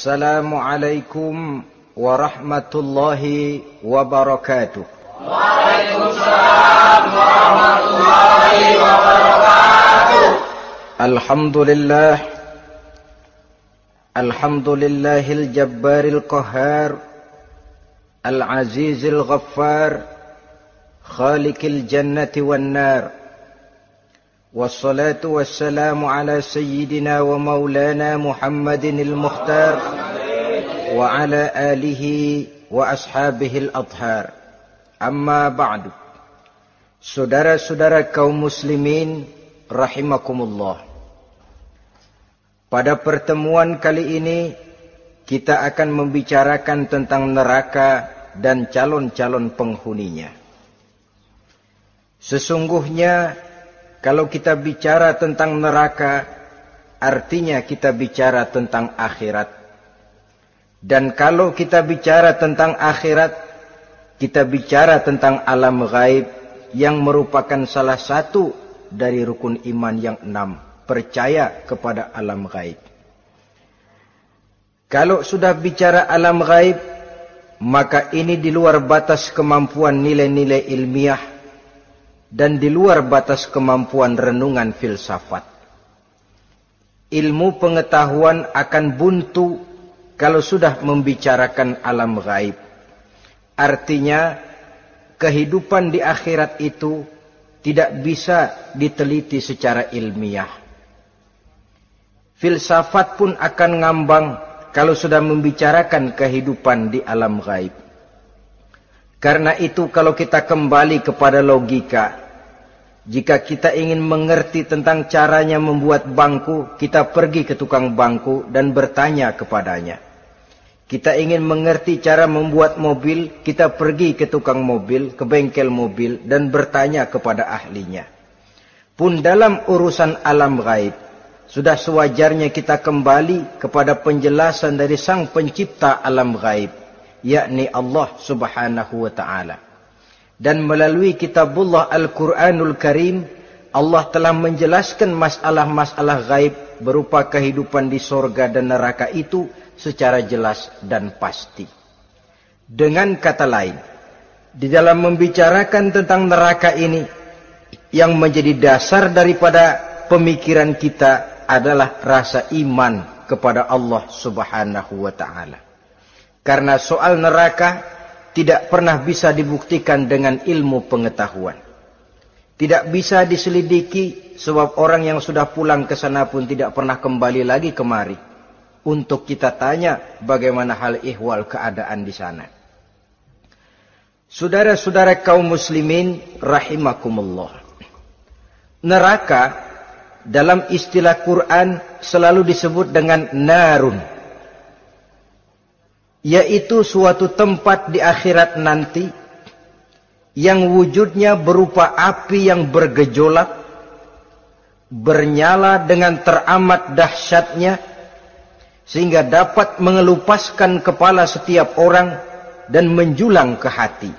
Assalamualaikum warahmatullahi wabarakatuh. Waalaikumsalam warahmatullahi wabarakatuh. Alhamdulillahil jabbaril qahhar, al-azizil ghaffar, khaliqil jannati wan nar. Wassalatu wassalamu ala sayyidina wa maulana Muhammadinil Mukhtar wa ala alihi wa ashabihil adhar. Amma ba'du. Saudara-saudara kaum muslimin rahimakumullah. Pada pertemuan kali ini kita akan membicarakan tentang neraka dan calon-calon penghuninya. Sesungguhnya kalau kita bicara tentang neraka, artinya kita bicara tentang akhirat. Dan kalau kita bicara tentang akhirat, kita bicara tentang alam gaib yang merupakan salah satu dari rukun iman yang 6, percaya kepada alam gaib. Kalau sudah bicara alam gaib, maka ini di luar batas kemampuan nilai-nilai ilmiah dan di luar batas kemampuan renungan filsafat. Ilmu pengetahuan akan buntu kalau sudah membicarakan alam gaib. Artinya, kehidupan di akhirat itu tidak bisa diteliti secara ilmiah. Filsafat pun akan ngambang kalau sudah membicarakan kehidupan di alam gaib. Karena itu kalau kita kembali kepada logika, jika kita ingin mengerti tentang caranya membuat bangku, kita pergi ke tukang bangku dan bertanya kepadanya. Kita ingin mengerti cara membuat mobil, kita pergi ke tukang mobil, ke bengkel mobil dan bertanya kepada ahlinya. Pun dalam urusan alam gaib, sudah sewajarnya kita kembali kepada penjelasan dari sang pencipta alam gaib, yakni Allah subhanahu wa ta'ala. Dan melalui kitabullah Al-Quranul Karim, Allah telah menjelaskan masalah-masalah gaib berupa kehidupan di sorga dan neraka itu secara jelas dan pasti. Dengan kata lain, di dalam membicarakan tentang neraka ini, yang menjadi dasar daripada pemikiran kita adalah rasa iman kepada Allah subhanahu wa ta'ala. Karena soal neraka tidak pernah bisa dibuktikan dengan ilmu pengetahuan. Tidak bisa diselidiki sebab orang yang sudah pulang ke sana pun tidak pernah kembali lagi kemari untuk kita tanya bagaimana hal ihwal keadaan di sana. Saudara-saudara kaum muslimin rahimakumullah. Neraka dalam istilah Quran selalu disebut dengan narun, yaitu suatu tempat di akhirat nanti yang wujudnya berupa api yang bergejolak, bernyala dengan teramat dahsyatnya, sehingga dapat mengelupaskan kepala setiap orang dan menjulang ke hati.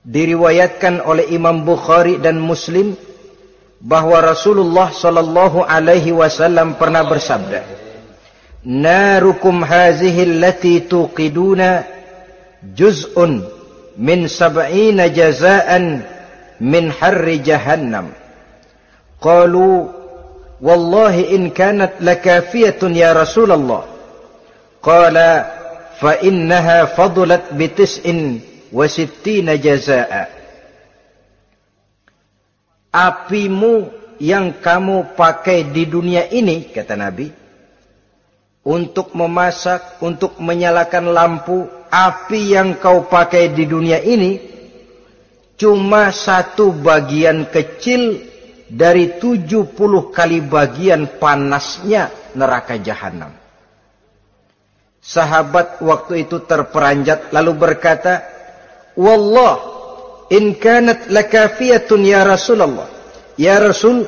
Diriwayatkan oleh Imam Bukhari dan Muslim bahwa Rasulullah sallallahu alaihi wasallam pernah bersabda, Narukum hazihi allati tuqiduna juz'un min 70 jazaan min harri jahannam. Qalu wallahi in kanat lakafiyatun ya Rasulullah. Qala fa innaha fadlat bi 69 jazaa. Apimu yang kamu pakai di dunia ini, kata Nabi, untuk memasak, untuk menyalakan lampu, api yang kau pakai di dunia ini cuma satu bagian kecil dari 70 kali bagian panasnya neraka jahanam. Sahabat waktu itu terperanjat lalu berkata, Wallah, in kanat lakafiyatun ya Rasulullah. Ya Rasul,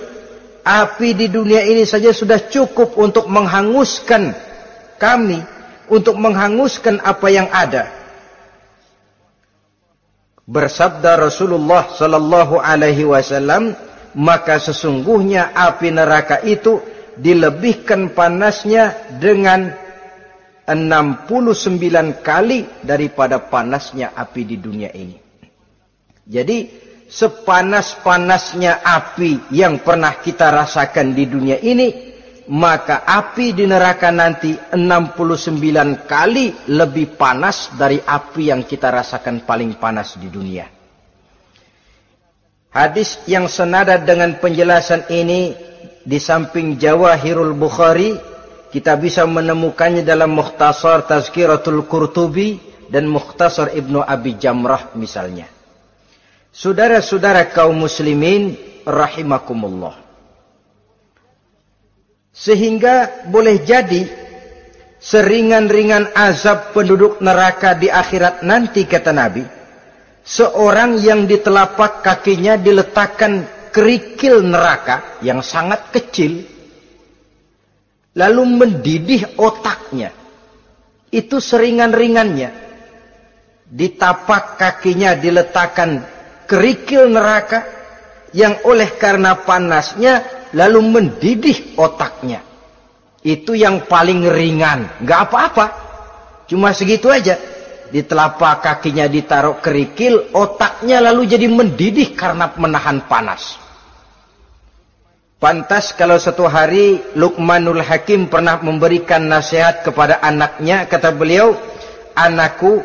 api di dunia ini saja sudah cukup untuk menghanguskan kami, untuk menghanguskan apa yang ada. Bersabda Rasulullah sallallahu alaihi wasallam, maka sesungguhnya api neraka itu dilebihkan panasnya dengan 69 kali daripada panasnya api di dunia ini. Jadi sepanas-panasnya api yang pernah kita rasakan di dunia ini, maka api di neraka nanti 69 kali lebih panas dari api yang kita rasakan paling panas di dunia. Hadis yang senada dengan penjelasan ini di samping Jawahirul Bukhari, kita bisa menemukannya dalam Mukhtasar Tazkiratul Qurtubi dan Mukhtasar Ibnu Abi Jamrah misalnya. Saudara-saudara kaum muslimin rahimakumullah. Sehingga boleh jadi seringan-ringan azab penduduk neraka di akhirat nanti, kata Nabi, seorang yang di telapak kakinya diletakkan kerikil neraka yang sangat kecil, lalu mendidih otaknya. Itu seringan-ringannya. Di tapak kakinya diletakkan kerikil neraka yang oleh karena panasnya lalu mendidih otaknya. Itu yang paling ringan. Gak apa-apa. Cuma segitu aja. Di telapak kakinya ditaruh kerikil, otaknya lalu jadi mendidih karena menahan panas. Pantas kalau satu hari Luqmanul Hakim pernah memberikan nasihat kepada anaknya, kata beliau, anakku,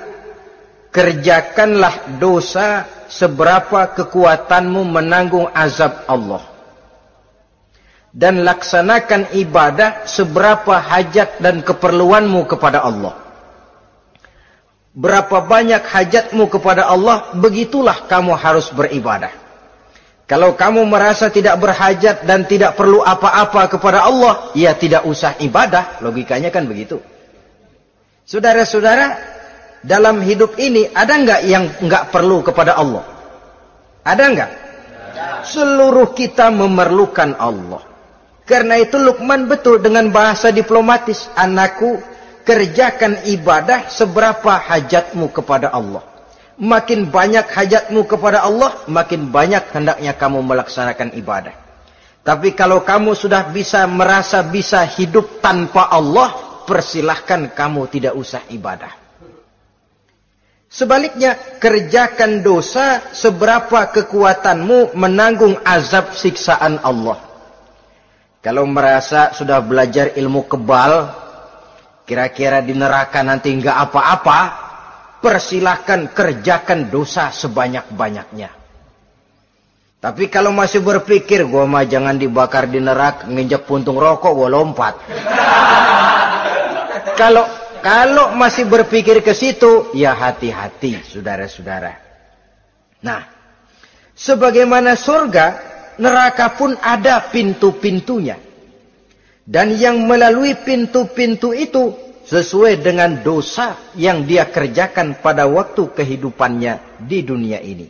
kerjakanlah dosa seberapa kekuatanmu menanggung azab Allah. Dan laksanakan ibadah seberapa hajat dan keperluanmu kepada Allah. Berapa banyak hajatmu kepada Allah, begitulah kamu harus beribadah. Kalau kamu merasa tidak berhajat dan tidak perlu apa-apa kepada Allah, ya tidak usah ibadah. Logikanya kan begitu. Saudara-saudara, dalam hidup ini ada enggak yang enggak perlu kepada Allah? Ada enggak? Seluruh kita memerlukan Allah. Karena itu Luqman betul dengan bahasa diplomatis. Anakku, kerjakan ibadah seberapa hajatmu kepada Allah. Makin banyak hajatmu kepada Allah, makin banyak hendaknya kamu melaksanakan ibadah. Tapi kalau kamu sudah merasa bisa hidup tanpa Allah, persilahkan kamu tidak usah ibadah. Sebaliknya, kerjakan dosa seberapa kekuatanmu menanggung azab siksaan Allah. Kalau merasa sudah belajar ilmu kebal, kira-kira di neraka nanti enggak apa-apa, persilahkan kerjakan dosa sebanyak-banyaknya. Tapi kalau masih berpikir, gua mah jangan dibakar di neraka, nginjak puntung rokok, gua lompat. Kalau masih berpikir ke situ, ya hati-hati, saudara-saudara. Nah, sebagaimana surga, neraka pun ada pintu-pintunya. Dan yang melalui pintu-pintu itu sesuai dengan dosa yang dia kerjakan pada waktu kehidupannya di dunia ini.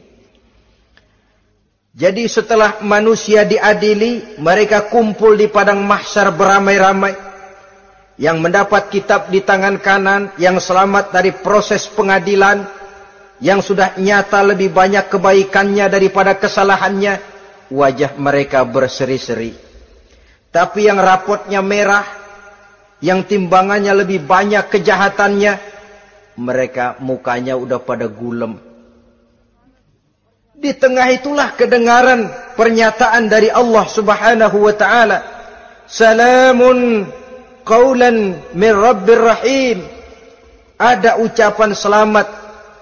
Jadi setelah manusia diadili, mereka kumpul di padang mahsyar beramai-ramai. Yang mendapat kitab di tangan kanan, yang selamat dari proses pengadilan, yang sudah nyata lebih banyak kebaikannya daripada kesalahannya, wajah mereka berseri-seri. Tapi yang rapotnya merah, yang timbangannya lebih banyak kejahatannya, mereka mukanya udah pada gulem. Di tengah itulah kedengaran pernyataan dari Allah Subhanahu wa ta'ala. Salamun qawlan min Rabbir Rahim. Ada ucapan selamat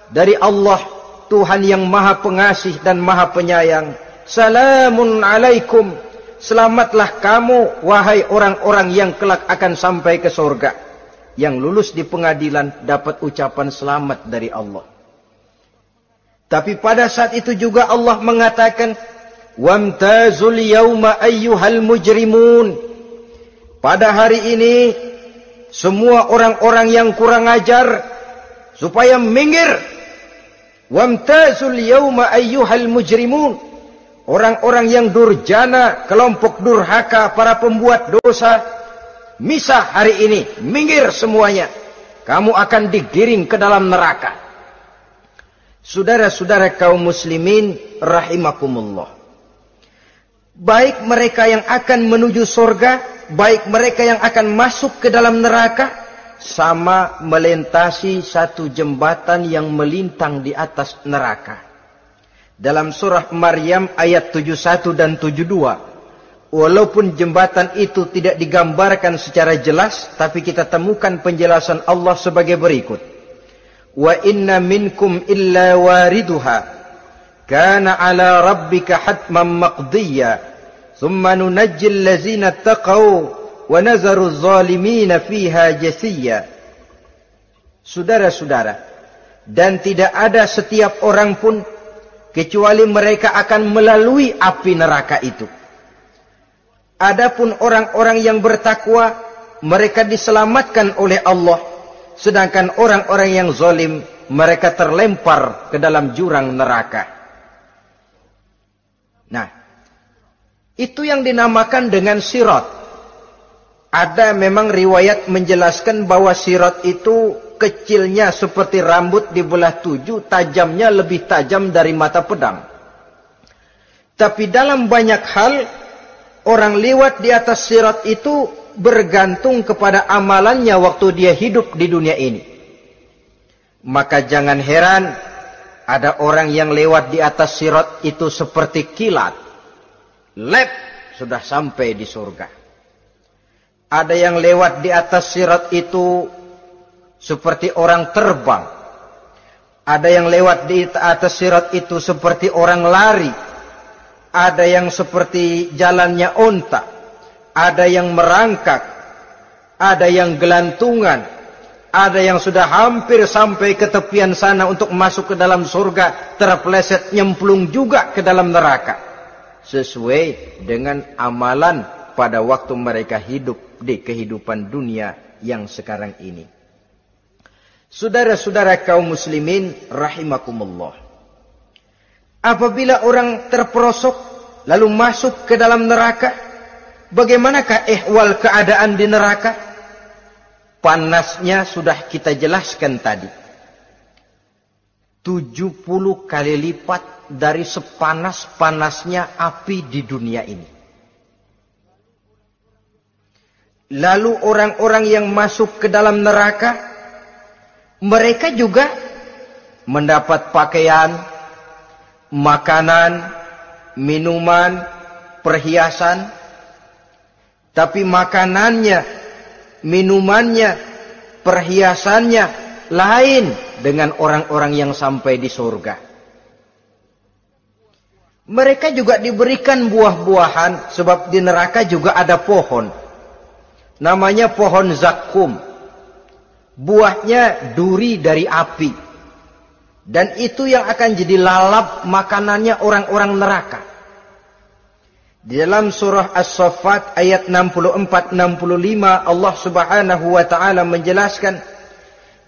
dari Allah, Tuhan yang maha pengasih dan maha penyayang. Salamun alaikum. Selamatlah kamu, wahai orang-orang yang kelak akan sampai ke surga. Yang lulus di pengadilan dapat ucapan selamat dari Allah. Tapi pada saat itu juga Allah mengatakan, wamtazul yawma ayyuhal mujrimun. Pada hari ini, semua orang-orang yang kurang ajar, supaya minggir. Wamtazul yawma ayyuhal mujrimun. Orang-orang yang durjana, kelompok durhaka, para pembuat dosa, misah hari ini, minggir semuanya. Kamu akan digiring ke dalam neraka. Saudara-saudara kaum muslimin rahimakumullah. Baik mereka yang akan menuju surga, baik mereka yang akan masuk ke dalam neraka, sama melintasi satu jembatan yang melintang di atas neraka. Dalam surah Maryam ayat 71 dan 72, walaupun jembatan itu tidak digambarkan secara jelas, tapi kita temukan penjelasan Allah sebagai berikut. Wa inna minkum illa wariduha kana ala rabbika hatman maqdiyya thumma nunajjil ladzina taqaw wa nazaru zalimina fiha jasiyya. Saudara-saudara, dan tidak ada setiap orang pun kecuali mereka akan melalui api neraka itu. Adapun orang-orang yang bertakwa, mereka diselamatkan oleh Allah, sedangkan orang-orang yang zalim, mereka terlempar ke dalam jurang neraka. Nah, itu yang dinamakan dengan sirat. Ada memang riwayat menjelaskan bahwa sirat itu kecilnya seperti rambut dibelah 7, tajamnya lebih tajam dari mata pedang. Tapi dalam banyak hal, orang lewat di atas sirat itu bergantung kepada amalannya waktu dia hidup di dunia ini. Maka jangan heran ada orang yang lewat di atas sirat itu seperti kilat. Lep, sudah sampai di surga. Ada yang lewat di atas sirat itu seperti orang terbang. Ada yang lewat di atas sirat itu seperti orang lari. Ada yang seperti jalannya onta. Ada yang merangkak. Ada yang gelantungan. Ada yang sudah hampir sampai ke tepian sana untuk masuk ke dalam surga, terpeleset nyemplung juga ke dalam neraka. Sesuai dengan amalan pada waktu mereka hidup di kehidupan dunia yang sekarang ini. Saudara-saudara kaum muslimin rahimakumullah. Apabila orang terperosok lalu masuk ke dalam neraka, bagaimanakah ihwal keadaan di neraka? Panasnya sudah kita jelaskan tadi. 70 kali lipat dari sepanas-panasnya api di dunia ini. Lalu orang-orang yang masuk ke dalam neraka, mereka juga mendapat pakaian, makanan, minuman, perhiasan. Tapi makanannya, minumannya, perhiasannya lain dengan orang-orang yang sampai di surga. Mereka juga diberikan buah-buahan, sebab di neraka juga ada pohon. Namanya pohon zakum. Buahnya duri dari api. Dan itu yang akan jadi lalap makanannya orang-orang neraka. Di dalam surah As-Saffat ayat 64-65 Allah Subhanahu wa taala menjelaskan,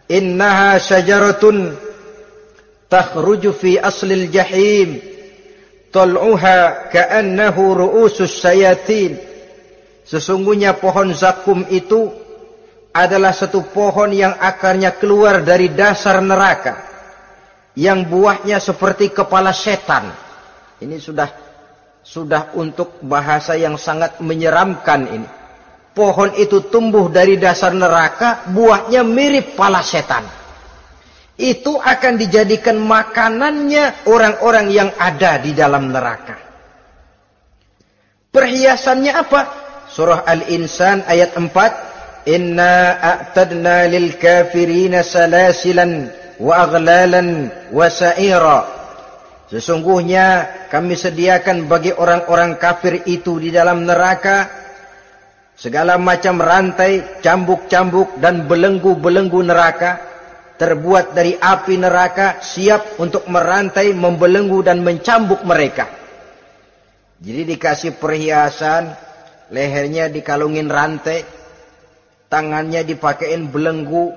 innaha syajaratun takhruju fi aslil jahim tal'uha ka'annahu ru'usus sayatin. Sesungguhnya pohon zakum itu adalah satu pohon yang akarnya keluar dari dasar neraka, yang buahnya seperti kepala setan. Ini sudah untuk bahasa yang sangat menyeramkan ini. Pohon itu tumbuh dari dasar neraka, buahnya mirip kepala setan. Itu akan dijadikan makanannya orang-orang yang ada di dalam neraka. Perhiasannya apa? Surah Al-Insan ayat 4. Inna a'tadna lil kafirina salasilan wa aghlalan wa sa'ira. Sesungguhnya kami sediakan bagi orang-orang kafir itu di dalam neraka segala macam rantai, cambuk-cambuk dan belenggu-belenggu neraka, terbuat dari api neraka, siap untuk merantai, membelenggu dan mencambuk mereka. Jadi dikasih perhiasan, lehernya dikalungin rantai, tangannya dipakein belenggu,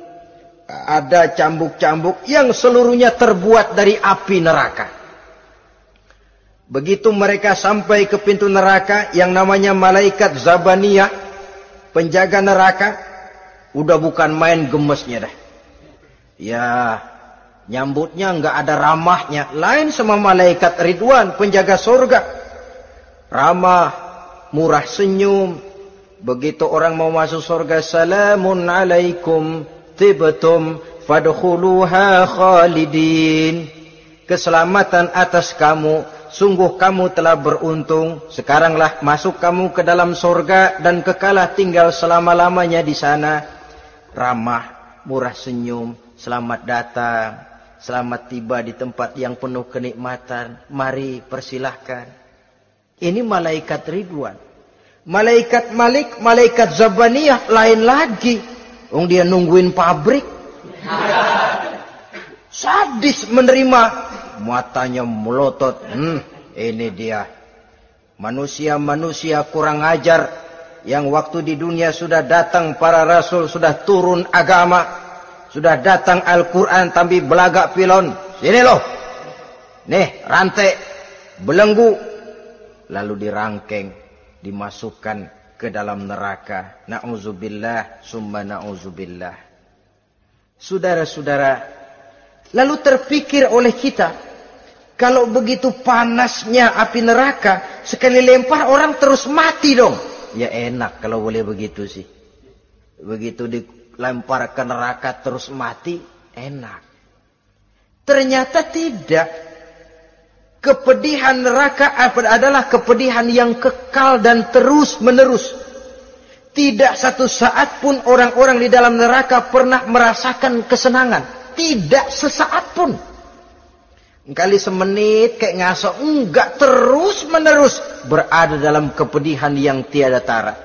ada cambuk-cambuk yang seluruhnya terbuat dari api neraka. Begitu mereka sampai ke pintu neraka yang namanya malaikat Zabaniyah, penjaga neraka, udah bukan main gemesnya dah. Ya, nyambutnya nggak ada ramahnya, lain sama malaikat Ridwan, penjaga surga. Ramah, murah senyum, Begitu orang mau masuk surga, salamun alaikum tibtum fadkhuluha khalidin. Keselamatan atas kamu, sungguh kamu telah beruntung. Sekaranglah masuk kamu ke dalam surga dan kekalah tinggal selama-lamanya di sana. Ramah, murah senyum, selamat datang, selamat tiba di tempat yang penuh kenikmatan. Mari persilahkan. Ini malaikat Ridwan. Malaikat Malik, malaikat Zabaniyah lain lagi. Dia nungguin pabrik. Sadis menerima, matanya melotot. Ini dia. Manusia-manusia kurang ajar yang waktu di dunia sudah datang para rasul, sudah turun agama, sudah datang Al-Quran, tapi belagak pilon. Sini loh. Nih, rantai, belenggu. Lalu dirangkeng, dimasukkan ke dalam neraka. Na'udzubillah, summa na'udzubillah. Saudara-saudara, lalu terpikir oleh kita, kalau begitu panasnya api neraka, sekali lempar orang terus mati dong. Ya enak kalau boleh begitu sih. Begitu dilempar ke neraka terus mati, enak. Ternyata tidak. Kepedihan neraka adalah kepedihan yang kekal dan terus menerus. Tidak satu saat pun orang-orang di dalam neraka pernah merasakan kesenangan. Tidak sesaat pun. Kali semenit kayak ngasok. Enggak, terus menerus berada dalam kepedihan yang tiada tara.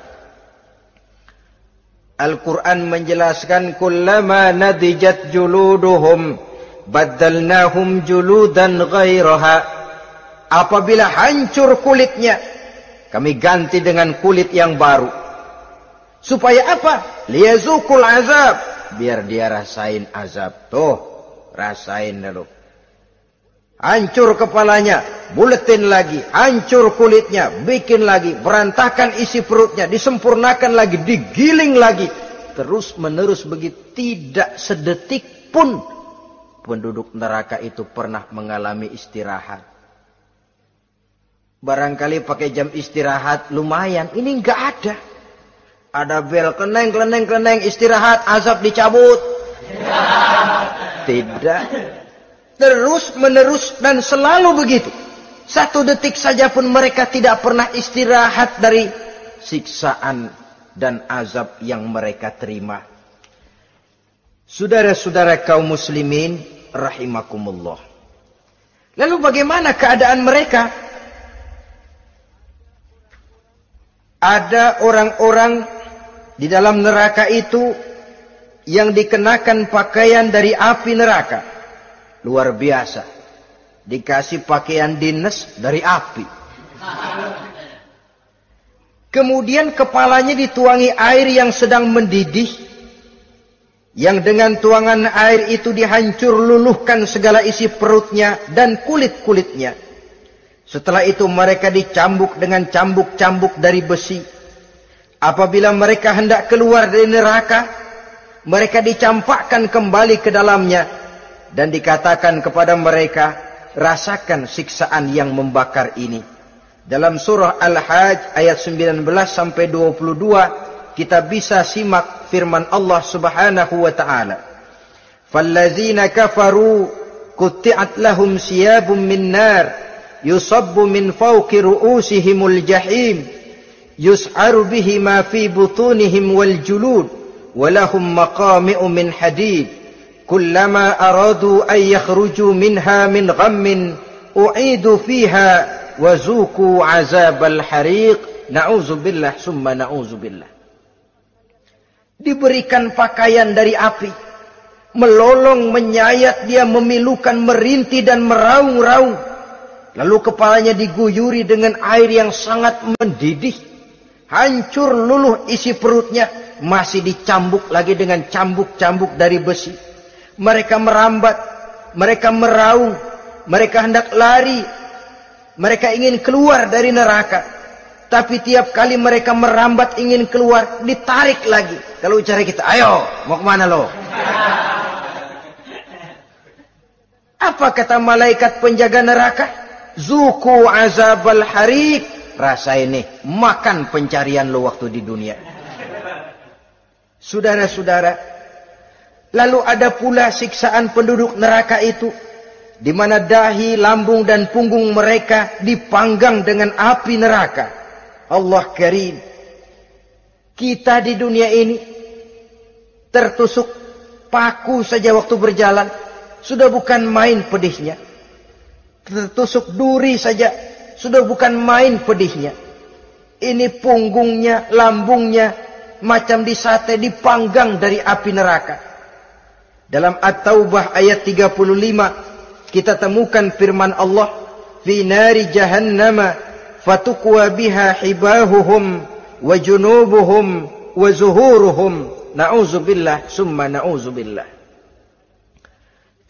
Al-Quran menjelaskan, kullama nadijat juluduhum baddalnahum juludan ghairaha. Apabila hancur kulitnya, kami ganti dengan kulit yang baru. Supaya apa? Liyazukul azab. Biar dia rasain azab. Tuh, rasain dulu. Hancur kepalanya, buletin lagi. Hancur kulitnya, bikin lagi. Berantakan isi perutnya, disempurnakan lagi, digiling lagi. Terus menerus begitu. Tidak sedetik pun penduduk neraka itu pernah mengalami istirahat. Barangkali pakai jam istirahat lumayan. Ini enggak ada. Ada bel, kleneng, istirahat, azab dicabut. Tidak. Terus menerus dan selalu begitu. Satu detik saja pun mereka tidak pernah istirahat dari siksaan dan azab yang mereka terima. Saudara-saudara kaum muslimin rahimakumullah. Lalu bagaimana keadaan mereka? Ada orang-orang di dalam neraka itu yang dikenakan pakaian dari api neraka. Luar biasa. Dikasih pakaian dinas dari api. Kemudian kepalanya dituangi air yang sedang mendidih. Yang dengan tuangan air itu dihancur luluhkan segala isi perutnya dan kulit-kulitnya. Setelah itu mereka dicambuk dengan cambuk-cambuk dari besi. Apabila mereka hendak keluar dari neraka, mereka dicampakkan kembali ke dalamnya. Dan dikatakan kepada mereka, rasakan siksaan yang membakar ini. Dalam surah Al-Hajj ayat 19 sampai 22, kita bisa simak firman Allah Subhanahu wa taala. Fallazina kafaru qutti'at lahum siyabun min nar yusabbu min fawqi ru'usihimul jahim yus'aru bihi ma fi butunihim wal julud walahum maqami'u min hadid kullama aradu an yakhruju minha min ghammin u'idu fiha wa zuqu 'azabal hariq. Na'udzubillah summa na'udzubillah. Diberikan pakaian dari api, melolong, menyayat dia, memilukan, merintih dan meraung-raung. Lalu kepalanya diguyuri dengan air yang sangat mendidih. Hancur luluh isi perutnya. Masih dicambuk lagi dengan cambuk-cambuk dari besi. Mereka merambat. Mereka meraung. Mereka hendak lari. Mereka ingin keluar dari neraka. Tapi tiap kali mereka merambat ingin keluar, ditarik lagi. Kalau ucara kita, ayo, mau kemana lo? Apa kata malaikat penjaga neraka? Zuku azabal hariq. Rasa ini, makan pencarian lo waktu di dunia. Saudara-saudara, lalu ada pula siksaan penduduk neraka itu, di mana dahi, lambung dan punggung mereka dipanggang dengan api neraka. Allah Karim. Kita di dunia ini tertusuk paku saja waktu berjalan, sudah bukan main pedihnya. Tertusuk duri saja, sudah bukan main pedihnya. Ini punggungnya, lambungnya, macam disate, dipanggang dari api neraka. Dalam At-Taubah ayat 35, kita temukan firman Allah, fi nari jahannama fatukwa biha hibahuhum wa junubuhum wa zuhuruhum, na'udzubillah summa na'udzubillah.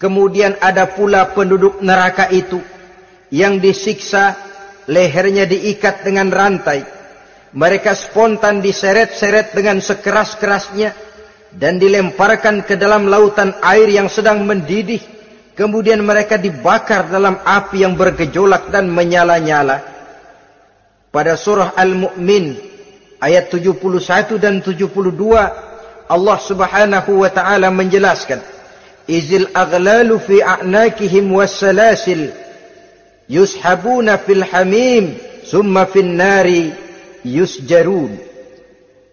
Kemudian ada pula penduduk neraka itu yang disiksa, lehernya diikat dengan rantai, mereka spontan diseret-seret dengan sekeras-kerasnya dan dilemparkan ke dalam lautan air yang sedang mendidih. Kemudian mereka dibakar dalam api yang bergejolak dan menyala-nyala. Pada surah Al-Mu'min ayat 71 dan 72, Allah Subhanahu wa taala menjelaskan, izil aghlalu fi a'nakihim wassalasil yushabuna fil hamim summa fin nari yusjarun.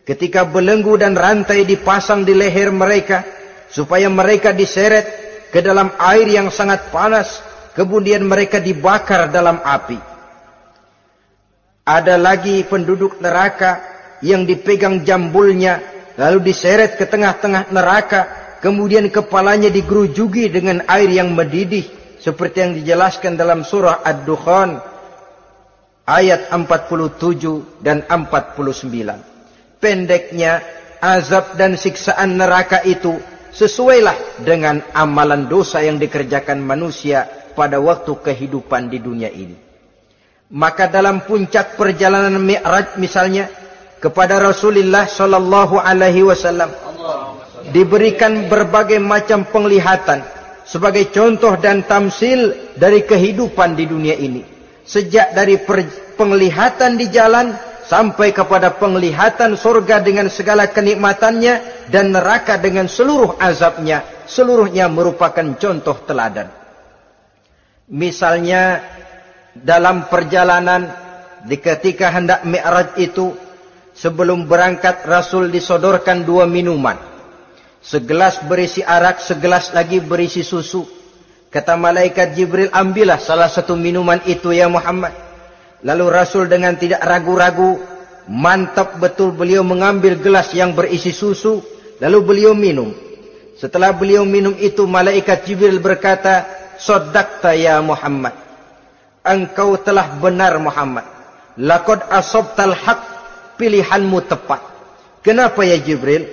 Ketika belenggu dan rantai dipasang di leher mereka supaya mereka diseret ke dalam air yang sangat panas, kemudian mereka dibakar dalam api. Ada lagi penduduk neraka yang dipegang jambulnya, lalu diseret ke tengah-tengah neraka, kemudian kepalanya digerujugi dengan air yang mendidih, seperti yang dijelaskan dalam surah Ad-Dukhan ayat 47 dan 49. Pendeknya, azab dan siksaan neraka itu sesuailah dengan amalan dosa yang dikerjakan manusia pada waktu kehidupan di dunia ini. Maka dalam puncak perjalanan Mi'raj misalnya, kepada Rasulullah sallallahu alaihi wasallam diberikan berbagai macam penglihatan sebagai contoh dan tamsil dari kehidupan di dunia ini. Sejak dari penglihatan di jalan sampai kepada penglihatan surga dengan segala kenikmatannya dan neraka dengan seluruh azabnya, seluruhnya merupakan contoh teladan. Misalnya dalam perjalanan ketika hendak Mi'raj itu, sebelum berangkat Rasul disodorkan 2 minuman. Segelas berisi arak, segelas lagi berisi susu. Kata malaikat Jibril, ambillah salah satu minuman itu ya Muhammad. Lalu Rasul dengan tidak ragu-ragu, mantap betul beliau mengambil gelas yang berisi susu, lalu beliau minum. Setelah beliau minum itu, malaikat Jibril berkata, "Shaddaqta ya Muhammad." Engkau telah benar Muhammad. Laqad asabtal haq, pilihanmu tepat. Kenapa ya Jibril?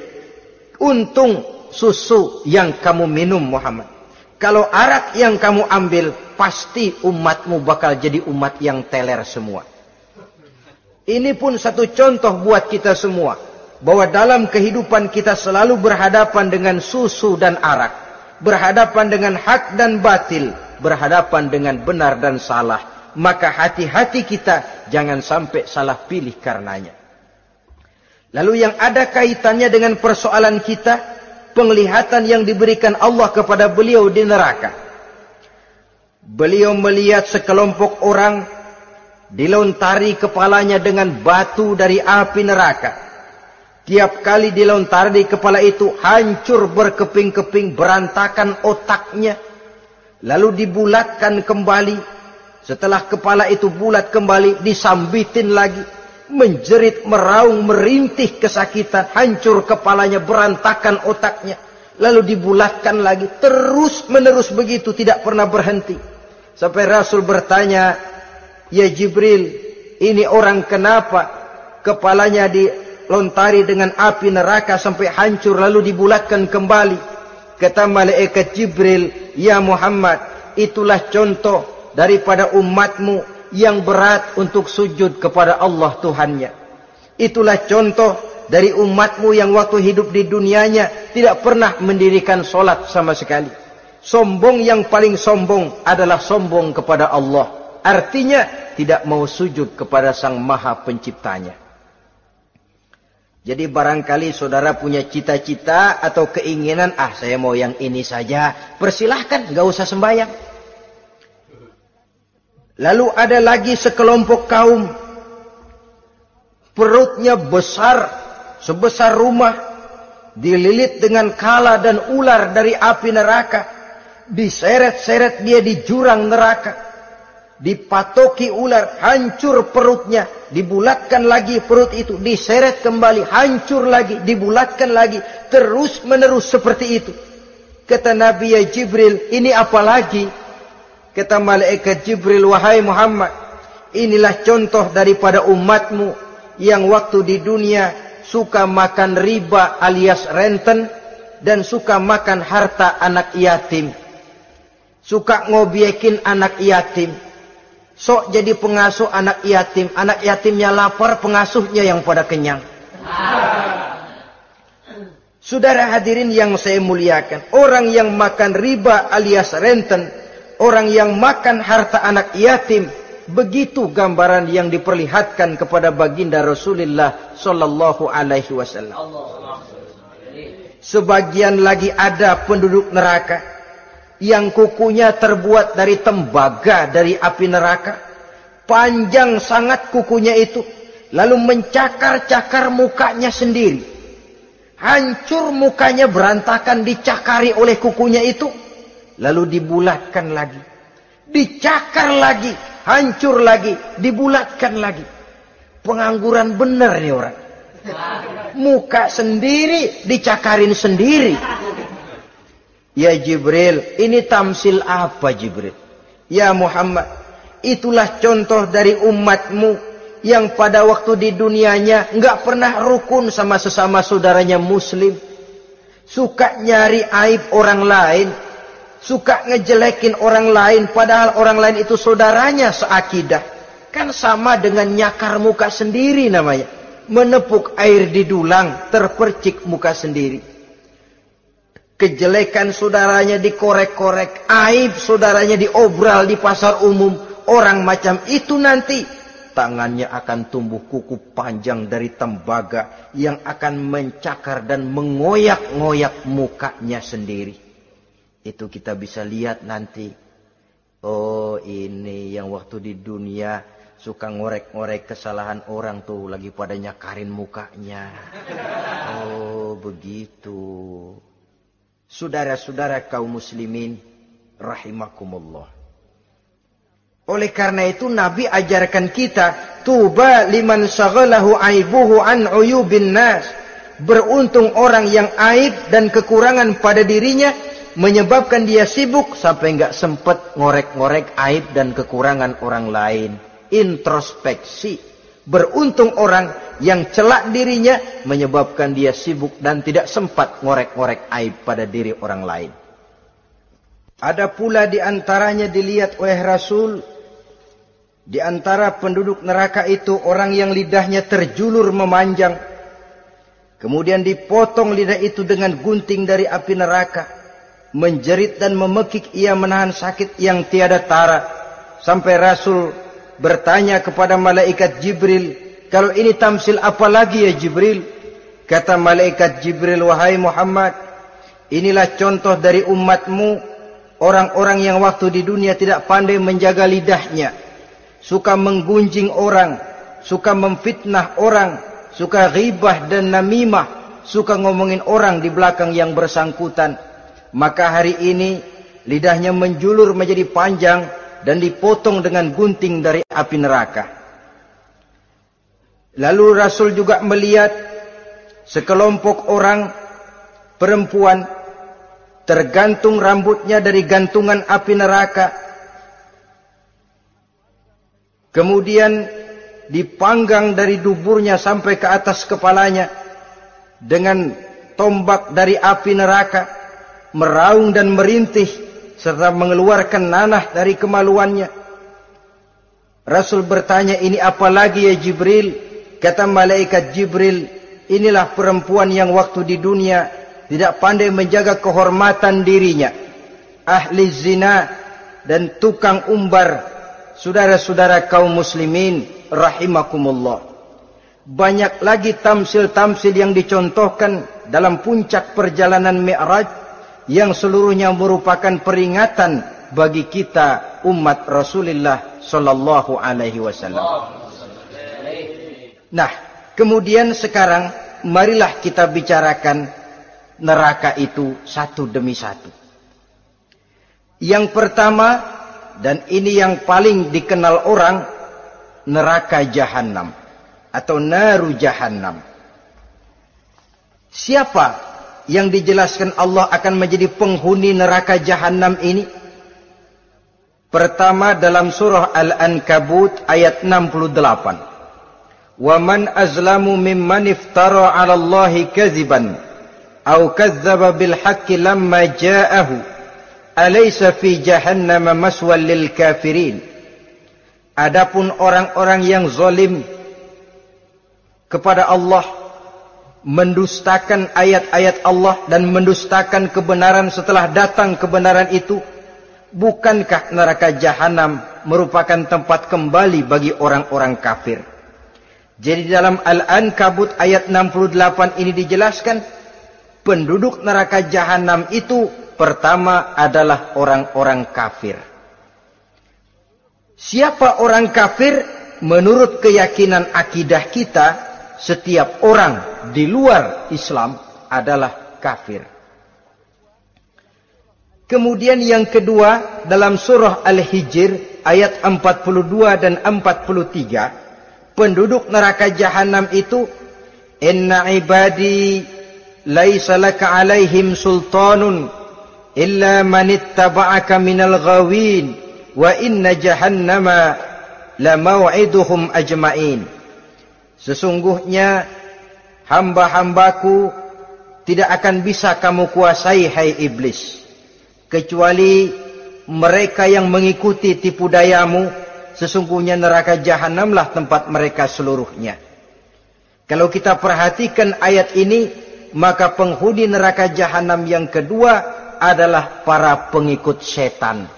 Untung susu yang kamu minum Muhammad. Kalau arak yang kamu ambil, pasti umatmu bakal jadi umat yang teler semua. Ini pun satu contoh buat kita semua, bahwa dalam kehidupan kita selalu berhadapan dengan susu dan arak, berhadapan dengan hak dan batil, berhadapan dengan benar dan salah. Maka hati-hati kita jangan sampai salah pilih karenanya. Lalu yang ada kaitannya dengan persoalan kita, penglihatan yang diberikan Allah kepada beliau di neraka. Beliau melihat sekelompok orang dilontari kepalanya dengan batu dari api neraka. Tiap kali dilontari kepala itu hancur berkeping-keping, berantakan otaknya. Lalu dibulatkan kembali. Setelah kepala itu bulat kembali, disambitin lagi. Menjerit, meraung, merintih kesakitan, hancur kepalanya, berantakan otaknya. Lalu dibulatkan lagi, terus menerus begitu, tidak pernah berhenti. Sampai Rasul bertanya, "Ya Jibril, ini orang kenapa kepalanya dilontari dengan api neraka sampai hancur lalu dibulatkan kembali?" Kata malaikat Jibril, "Ya Muhammad, itulah contoh daripada umatmu yang berat untuk sujud kepada Allah Tuhannya. Itulah contoh dari umatmu yang waktu hidup di dunianya tidak pernah mendirikan solat sama sekali. Sombong yang paling sombong adalah sombong kepada Allah. Artinya tidak mau sujud kepada Sang Maha Penciptanya." Jadi barangkali saudara punya cita-cita atau keinginan, saya mau yang ini saja, persilahkan, gak usah sembahyang. Lalu ada lagi sekelompok kaum, perutnya besar, sebesar rumah, dililit dengan kala dan ular dari api neraka, diseret-seret dia di jurang neraka, dipatoki ular, hancur perutnya, dibulatkan lagi perut itu, diseret kembali, hancur lagi, dibulatkan lagi, terus menerus seperti itu. Kata Nabi, ya Jibril, ini apa lagi? Kata malaikat Jibril, wahai Muhammad, inilah contoh daripada umatmu yang waktu di dunia suka makan riba alias renten dan suka makan harta anak yatim, suka ngobyekin anak yatim, sok jadi pengasuh anak yatimnya lapar, pengasuhnya yang pada kenyang. Saudara hadirin yang saya muliakan, orang yang makan riba alias renten, orang yang makan harta anak yatim, begitu gambaran yang diperlihatkan kepada baginda Rasulullah sallallahu alaihi wasallam. Sebagian lagi ada penduduk neraka yang kukunya terbuat dari tembaga dari api neraka, panjang sangat kukunya itu, lalu mencakar-cakar mukanya sendiri, hancur mukanya berantakan, dicakari oleh kukunya itu, lalu dibulatkan lagi, dicakar lagi, hancur lagi, dibulatkan lagi. Pengangguran benar nih orang, muka sendiri dicakarin sendiri. Ya Jibril, ini tamsil apa Jibril? Ya Muhammad, itulah contoh dari umatmu yang pada waktu di dunianya enggak pernah rukun sama sesama saudaranya muslim, suka nyari aib orang lain, suka ngejelekin orang lain, padahal orang lain itu saudaranya seakidah. Kan sama dengan nyakar muka sendiri namanya, menepuk air di dulang, terpercik muka sendiri. Kejelekan saudaranya dikorek-korek, aib saudaranya diobral di pasar umum. Orang macam itu nanti tangannya akan tumbuh kuku panjang dari tembaga yang akan mencakar dan mengoyak-ngoyak mukanya sendiri. Itu kita bisa lihat nanti. Oh, ini yang waktu di dunia suka ngorek-ngorek kesalahan orang tuh lagi pada nyakarin mukanya. Oh, begitu. Saudara-saudara kaum muslimin rahimakumullah. Oleh karena itu Nabi ajarkan kita, tuba liman syaghalahu aibuhu an uyubin nas. Beruntung orang yang aib dan kekurangan pada dirinya menyebabkan dia sibuk sampai enggak sempat ngorek-ngorek aib dan kekurangan orang lain. Introspeksi. Beruntung orang yang celak dirinya menyebabkan dia sibuk dan tidak sempat ngorek-ngorek aib pada diri orang lain. Ada pula di antaranya dilihat oleh Rasul, di antara penduduk neraka itu orang yang lidahnya terjulur memanjang, kemudian dipotong lidah itu dengan gunting dari api neraka, menjerit dan memekik ia menahan sakit yang tiada tara, sampai Rasul bertanya kepada malaikat Jibril, kalau ini tamsil apa lagi ya Jibril? Kata malaikat Jibril, wahai Muhammad, inilah contoh dari umatmu, orang-orang yang waktu di dunia tidak pandai menjaga lidahnya, suka menggunjing orang, suka memfitnah orang, suka ghibah dan namimah, suka ngomongin orang di belakang yang bersangkutan. Maka hari ini lidahnya menjulur menjadi panjang dan dipotong dengan gunting dari api neraka. Lalu Rasul juga melihat sekelompok orang perempuan tergantung rambutnya dari gantungan api neraka, kemudian dipanggang dari duburnya sampai ke atas kepalanya dengan tombak dari api neraka, meraung dan merintih serta mengeluarkan nanah dari kemaluannya. Rasul bertanya, ini apa lagi ya Jibril? Kata malaikat Jibril, inilah perempuan yang waktu di dunia tidak pandai menjaga kehormatan dirinya, ahli zina dan tukang umbar. Saudara-saudara kaum muslimin rahimakumullah, Banyak lagi tamsil-tamsil yang dicontohkan dalam puncak perjalanan Mi'raj yang seluruhnya merupakan peringatan bagi kita umat Rasulullah sallallahu alaihi wasallam. Nah, kemudian sekarang marilah kita bicarakan neraka itu satu demi satu. Yang pertama, dan ini yang paling dikenal orang, neraka Jahannam atau naru Jahannam. Siapa yang dijelaskan Allah akan menjadi penghuni neraka Jahannam ini? Pertama dalam surah Al-Ankabut ayat 68. Wa man azlamu mimman iftara 'ala Allahi kadziban aw kadzdzaba bil haqqi lamma ja'ahu alaysa fi jahannam maswal lil kafirin. Adapun orang-orang yang zalim kepada Allah, mendustakan ayat-ayat Allah dan mendustakan kebenaran setelah datang kebenaran itu, bukankah neraka Jahannam merupakan tempat kembali bagi orang-orang kafir? Jadi dalam Al-Ankabut ayat 68 ini dijelaskan, penduduk neraka Jahannam itu pertama adalah orang-orang kafir. Siapa orang kafir? Menurut keyakinan akidah kita, setiap orang di luar Islam adalah kafir. Kemudian yang kedua dalam surah Al-Hijr ayat 42 dan 43, penduduk neraka Jahannam itu, inna ibadi laisa laka alaihim sultanun illa man ittaba'aka minal ghawin wa inna jahannama la maw'iduhum ajma'in. Sesungguhnya hamba-hambaku tidak akan bisa kamu kuasai, hai iblis, kecuali mereka yang mengikuti tipu dayamu. Sesungguhnya neraka Jahannamlah tempat mereka seluruhnya. Kalau kita perhatikan ayat ini, maka penghuni neraka Jahannam yang kedua adalah para pengikut setan.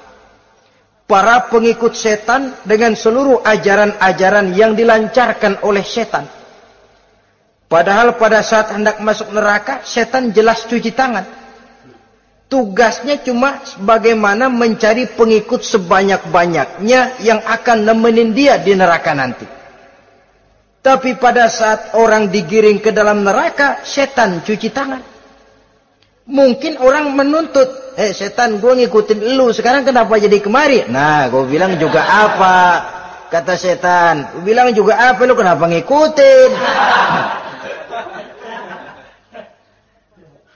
Para pengikut setan dengan seluruh ajaran-ajaran yang dilancarkan oleh setan. Padahal pada saat hendak masuk neraka, setan jelas cuci tangan. Tugasnya cuma bagaimana mencari pengikut sebanyak-banyaknya yang akan nemenin dia di neraka nanti. Tapi pada saat orang digiring ke dalam neraka, setan cuci tangan. Mungkin orang menuntut, setan, gue ngikutin lu, sekarang kenapa jadi kemari? Nah, gue bilang juga apa? Kata setan, gue bilang juga apa, lu kenapa ngikutin?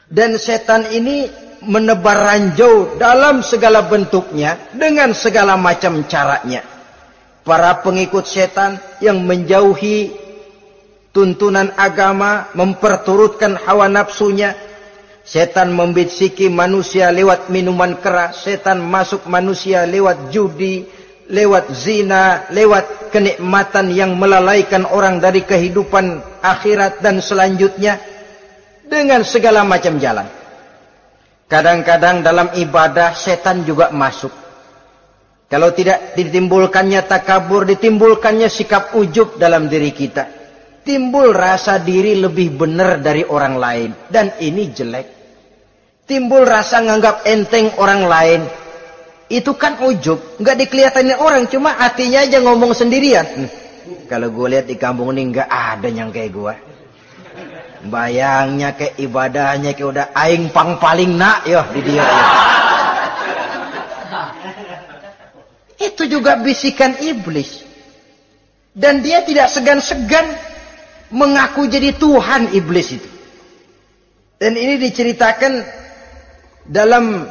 Dan setan ini menebar ranjau dalam segala bentuknya, dengan segala macam caranya. Para pengikut setan yang menjauhi tuntunan agama, memperturutkan hawa nafsunya. Setan membisiki manusia lewat minuman keras. Setan masuk manusia lewat judi, lewat zina, lewat kenikmatan yang melalaikan orang dari kehidupan akhirat dan selanjutnya. Dengan segala macam jalan. Kadang-kadang dalam ibadah setan juga masuk. Kalau tidak ditimbulkannya takabur, ditimbulkannya sikap ujub dalam diri kita. Timbul rasa diri lebih benar dari orang lain. Dan ini jelek. Timbul rasa nganggap enteng orang lain. Itu kan ujub. Nggak dikelihatanin orang. Cuma hatinya aja ngomong sendirian. Kalau gue lihat di kampung ini nggak ada yang kayak gue. Bayangnya kayak ibadahnya kayak udah aing pang paling nak yo di dia. Itu juga bisikan iblis. Dan dia tidak segan-segan mengaku jadi Tuhan iblis itu. Dan ini diceritakan dalam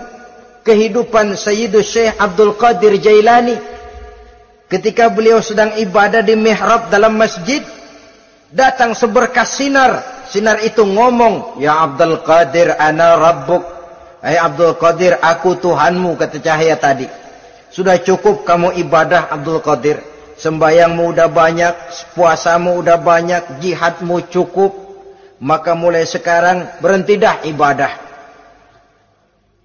kehidupan Sayyidus Syekh Abdul Qadir Jailani. Ketika beliau sedang ibadah di mihrab dalam masjid, datang seberkas sinar. Sinar itu ngomong, ya Abdul Qadir ana rabbuk. Hai Abdul Qadir, aku Tuhanmu, kata cahaya tadi. Sudah cukup kamu ibadah Abdul Qadir. Sembayangmu udah banyak, puasamu udah banyak, jihadmu cukup. Maka mulai sekarang berhenti dah ibadah.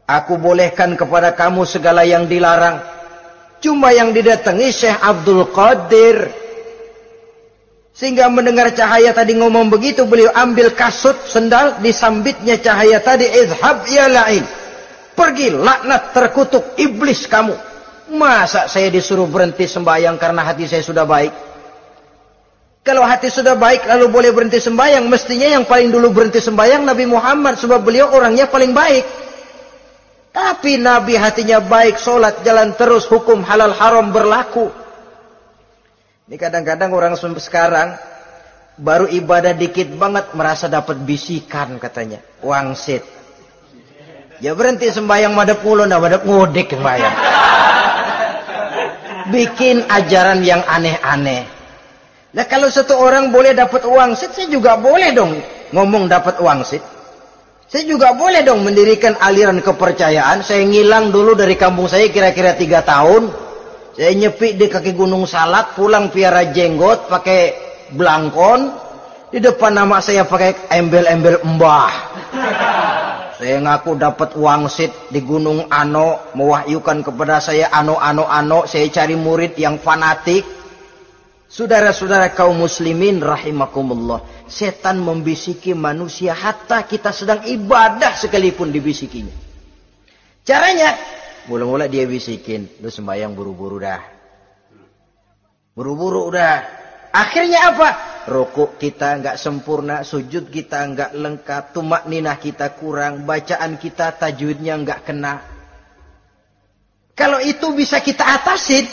Aku bolehkan kepada kamu segala yang dilarang. Cuma yang didatangi Syekh Abdul Qadir. Sehingga mendengar cahaya tadi ngomong begitu, beliau ambil kasut sendal, disambitnya cahaya tadi, izhab ya la'in. Pergi, laknat, terkutuk, iblis kamu. Masa saya disuruh berhenti sembahyang karena hati saya sudah baik? Kalau hati sudah baik lalu boleh berhenti sembahyang, mestinya yang paling dulu berhenti sembahyang Nabi Muhammad, sebab beliau orangnya paling baik. Tapi Nabi hatinya baik, sholat jalan terus, hukum halal haram berlaku. Ini kadang-kadang orang sekarang baru ibadah dikit banget merasa dapat bisikan katanya, wangsit. Ya berhenti sembahyang madep mulu, nah madep ngudek sembahyang. Bikin ajaran yang aneh-aneh. Nah kalau satu orang boleh dapat wangsit, saya juga boleh dong ngomong dapat wangsit. Saya juga boleh dong mendirikan aliran kepercayaan. Saya ngilang dulu dari kampung saya kira-kira 3 tahun. Saya nyepi di kaki Gunung Salak, pulang piara jenggot, pakai belangkon. Di depan nama saya pakai embel-embel mbah. Saya ngaku dapat wangsit di Gunung Ano, mewahyukan kepada saya ano. Saya cari murid yang fanatik. Saudara-saudara kaum muslimin rahimakumullah, setan membisiki manusia hatta kita sedang ibadah sekalipun dibisikinya. Caranya, mula-mula dia bisikin, lu sembahyang buru-buru dah. Buru-buru udah. Akhirnya apa? Rukuk kita enggak sempurna, sujud kita enggak lengkap, tumakninah kita kurang, bacaan kita tajwidnya enggak kena. Kalau itu bisa kita atasin,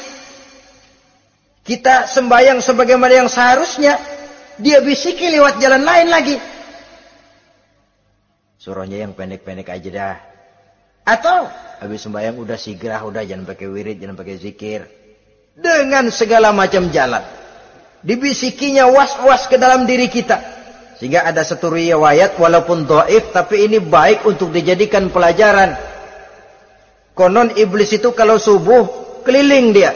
kita sembahyang sebagaimana yang seharusnya, dia bisiki lewat jalan lain lagi. Surahnya yang pendek-pendek aja dah. Atau habis sembahyang udah sigrah, udah jangan pakai wirid, jangan pakai zikir. Dengan segala macam jalan. Dibisikinya was-was ke dalam diri kita. Sehingga ada satu riwayat walaupun dhaif tapi ini baik untuk dijadikan pelajaran. Konon iblis itu kalau subuh keliling dia.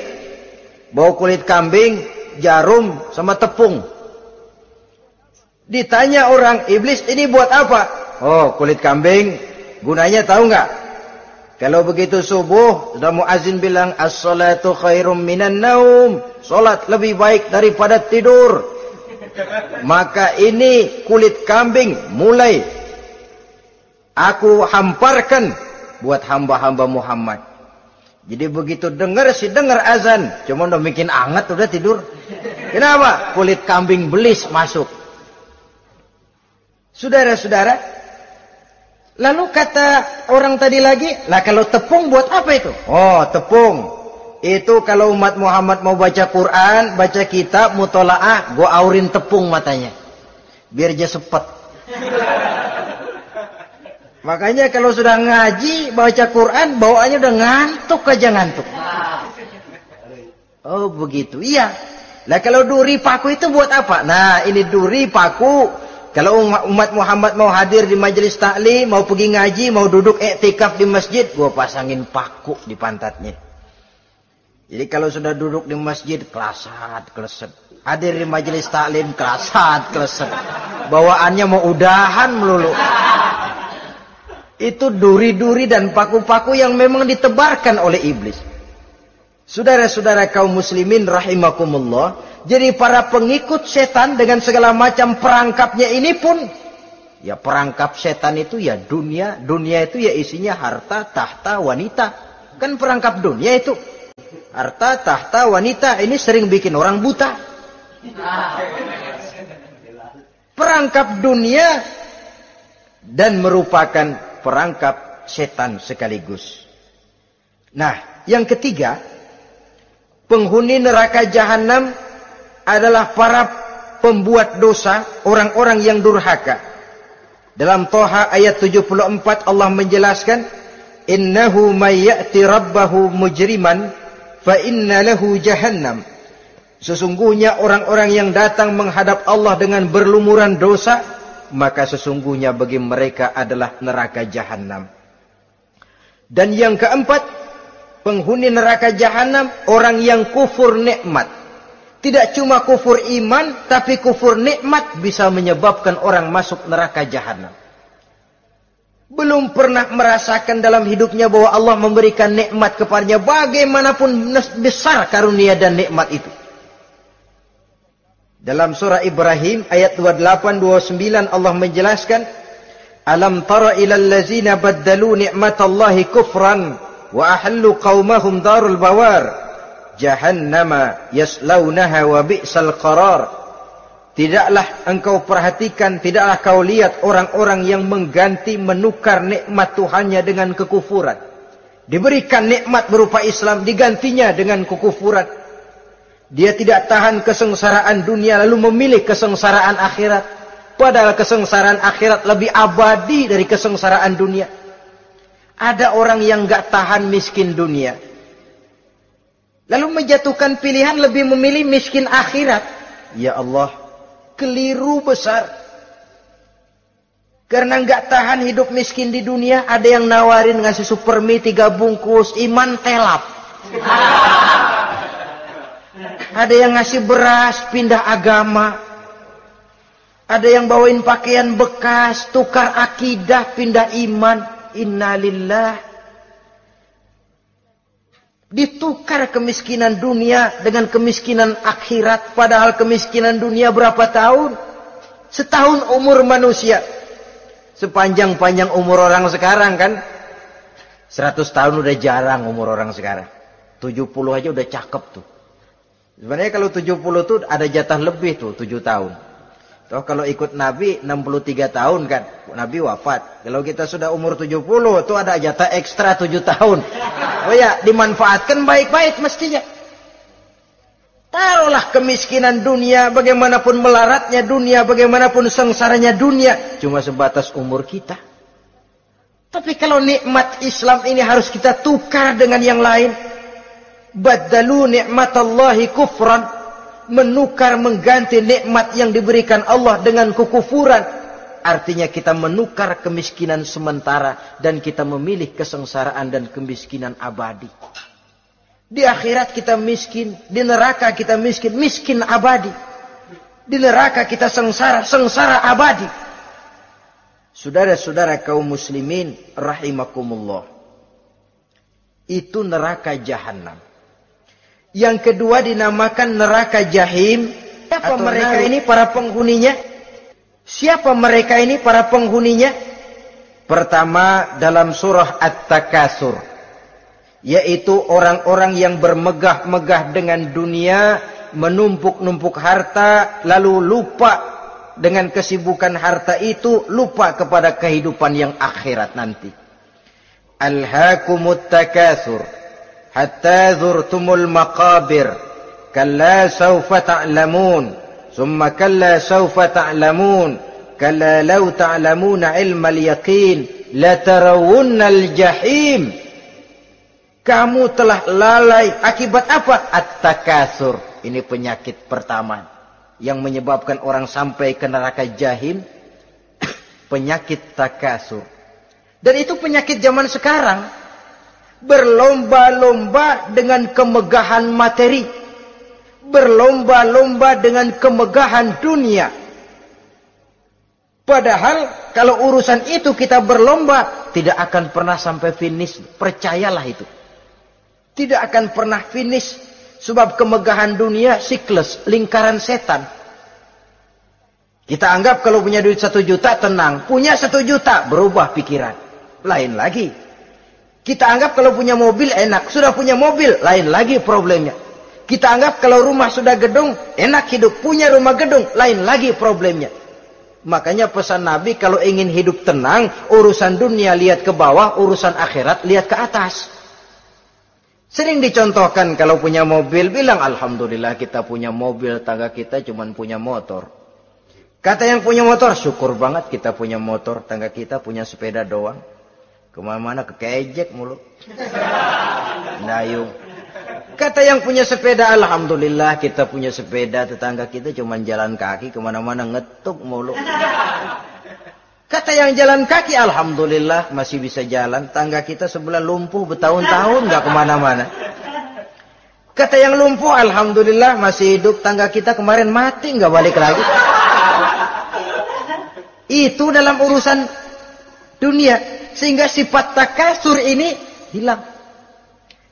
Bawa kulit kambing, jarum, sama tepung. Ditanya orang, iblis ini buat apa? Oh, kulit kambing. Gunanya tahu nggak? Kalau begitu subuh, sudah muazin bilang, as-salatu khairum minan naum. Salat lebih baik daripada tidur. Maka ini kulit kambing mulai aku hamparkan buat hamba-hamba Muhammad. Jadi begitu dengar azan, cuma udah bikin anget udah tidur. Kenapa? Kulit kambing belis masuk. Saudara-saudara, lalu kata orang tadi lagi, lah kalau tepung buat apa itu? Oh, tepung. Itu kalau umat Muhammad mau baca Quran, baca kitab, mutolaah, gua aurin tepung matanya. Biar dia sepet. Makanya kalau sudah ngaji, baca Quran, bawaannya udah ngantuk aja ngantuk. Oh begitu, iya. Nah kalau duri paku itu buat apa? Nah ini duri paku. Kalau umat Muhammad mau hadir di majelis taklim, mau pergi ngaji, mau duduk iktikaf di masjid, gua pasangin paku di pantatnya. Jadi kalau sudah duduk di masjid, kelasat, kleset. Hadir di majelis taklim, kelasat, kleset. Bawaannya mau udahan melulu. Itu duri-duri dan paku-paku yang memang ditebarkan oleh iblis. Saudara-saudara kaum muslimin rahimakumullah, jadi para pengikut setan dengan segala macam perangkapnya ini pun, ya perangkap setan itu ya dunia. Dunia itu ya isinya harta, tahta, wanita. Kan perangkap dunia itu. Harta, tahta, wanita, ini sering bikin orang buta. Perangkap dunia dan merupakan perangkap setan sekaligus. Nah, yang ketiga, penghuni neraka jahanam adalah para pembuat dosa, orang-orang yang durhaka. Dalam Toha ayat 74 Allah menjelaskan, innahu may ya'ti rabbahu mujriman fa inna lahu jahannam. Sesungguhnya orang-orang yang datang menghadap Allah dengan berlumuran dosa, maka sesungguhnya bagi mereka adalah neraka jahanam. Dan yang keempat, penghuni neraka jahanam orang yang kufur nikmat. Tidak cuma kufur iman, tapi kufur nikmat bisa menyebabkan orang masuk neraka jahanam. Belum pernah merasakan dalam hidupnya bahwa Allah memberikan nikmat kepadanya, bagaimanapun besar karunia dan nikmat itu. Dalam surah Ibrahim ayat 28-29 Allah menjelaskan, Alam tara ilal ladzina baddalu ni'matallahi kufran wa ahallu qaumahum darul bawar jahannama yaslaunaha wa bi'sal qarar. Tidaklah engkau perhatikan, tidaklah kau lihat orang-orang yang mengganti, menukar nikmat Tuhannya dengan kekufuran. Diberikan nikmat berupa Islam, digantinya dengan kekufuran. Dia tidak tahan kesengsaraan dunia lalu memilih kesengsaraan akhirat. Padahal kesengsaraan akhirat lebih abadi dari kesengsaraan dunia. Ada orang yang gak tahan miskin dunia, lalu menjatuhkan pilihan lebih memilih miskin akhirat. Ya Allah, keliru besar. Karena gak tahan hidup miskin di dunia, ada yang nawarin ngasih supermi 3 bungkus, iman telap. Ada yang ngasih beras, pindah agama. Ada yang bawain pakaian bekas, tukar akidah, pindah iman. Innalillah. Ditukar kemiskinan dunia dengan kemiskinan akhirat. Padahal kemiskinan dunia berapa tahun? Setahun umur manusia. Sepanjang-panjang umur orang sekarang kan. 100 tahun udah jarang umur orang sekarang. 70 aja udah cakep tuh. Sebenarnya kalau 70 tuh ada jatah lebih tuh, 7 tahun. Toh kalau ikut Nabi 63 tahun kan, Nabi wafat. Kalau kita sudah umur 70 tuh ada jatah ekstra 7 tahun. Oh ya, dimanfaatkan baik-baik mestinya. Taruhlah kemiskinan dunia, bagaimanapun melaratnya dunia, bagaimanapun sengsaranya dunia, cuma sebatas umur kita. Tapi kalau nikmat Islam ini harus kita tukar dengan yang lain. Baddalu ni'matallahi kufran. Menukar, mengganti nikmat yang diberikan Allah dengan kekufuran. Artinya kita menukar kemiskinan sementara dan kita memilih kesengsaraan dan kemiskinan abadi. Di akhirat kita miskin, di neraka kita miskin, miskin abadi. Di neraka kita sengsara, sengsara abadi. Saudara-saudara kaum muslimin rahimakumullah. Itu neraka jahanam. Yang kedua dinamakan neraka jahim. Siapa mereka ini para penghuninya? Siapa mereka ini para penghuninya? Pertama dalam surah At-Takatsur, yaitu orang-orang yang bermegah-megah dengan dunia, menumpuk-numpuk harta, lalu lupa dengan kesibukan harta itu, lupa kepada kehidupan yang akhirat nanti. Alhaakumut takatsur hatta zurtumul maqabir kalla sawfa ta'lamun summa kalla sawfa ta'lamun kalla law ta'lamuna ilmal yaqin la tarawunnal jahim. Kamu telah lalai akibat apa? At-takatsur. Ini penyakit pertama yang menyebabkan orang sampai ke neraka jahim. Penyakit takatsur. Dan itu penyakit zaman sekarang. Berlomba-lomba dengan kemegahan materi. Berlomba-lomba dengan kemegahan dunia. Padahal kalau urusan itu kita berlomba, tidak akan pernah sampai finish. Percayalah itu. Tidak akan pernah finish. Sebab kemegahan dunia siklus, lingkaran setan. Kita anggap kalau punya duit 1 juta tenang. Punya 1 juta berubah pikiran. Lain lagi. Kita anggap kalau punya mobil enak. Sudah punya mobil, lain lagi problemnya. Kita anggap kalau rumah sudah gedung, enak hidup. Punya rumah gedung, lain lagi problemnya. Makanya pesan Nabi, kalau ingin hidup tenang, urusan dunia lihat ke bawah, urusan akhirat lihat ke atas. Sering dicontohkan kalau punya mobil, bilang alhamdulillah kita punya mobil, tangga kita cuma punya motor. Kata yang punya motor, syukur banget kita punya motor, tangga kita punya sepeda doang. Kemana-mana kekejek mulu. Dayung. Kata yang punya sepeda, alhamdulillah kita punya sepeda, tetangga kita cuma jalan kaki, kemana-mana ngetuk mulu. Kata yang jalan kaki, alhamdulillah masih bisa jalan, tangga kita sebelah lumpuh bertahun-tahun gak kemana-mana. Kata yang lumpuh, alhamdulillah masih hidup, tangga kita kemarin mati gak balik lagi. Itu dalam urusan dunia. Sehingga sifat takatsur ini hilang.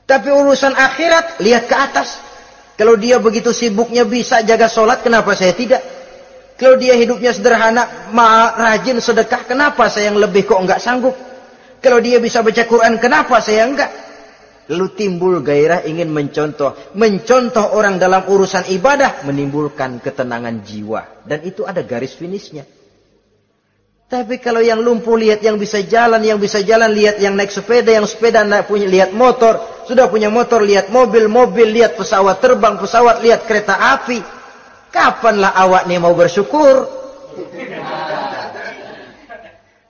Tapi urusan akhirat, lihat ke atas. Kalau dia begitu sibuknya bisa jaga sholat, kenapa saya tidak? Kalau dia hidupnya sederhana, rajin sedekah, kenapa saya yang lebih kok enggak sanggup? Kalau dia bisa baca Quran, kenapa saya enggak? Lalu timbul gairah ingin mencontoh. Mencontoh orang dalam urusan ibadah menimbulkan ketenangan jiwa. Dan itu ada garis finishnya. Tapi kalau yang lumpuh lihat yang bisa jalan lihat yang naik sepeda, yang sepeda punya lihat motor, sudah punya motor lihat mobil, lihat pesawat terbang, pesawat lihat kereta api. Kapanlah awak nih mau bersyukur?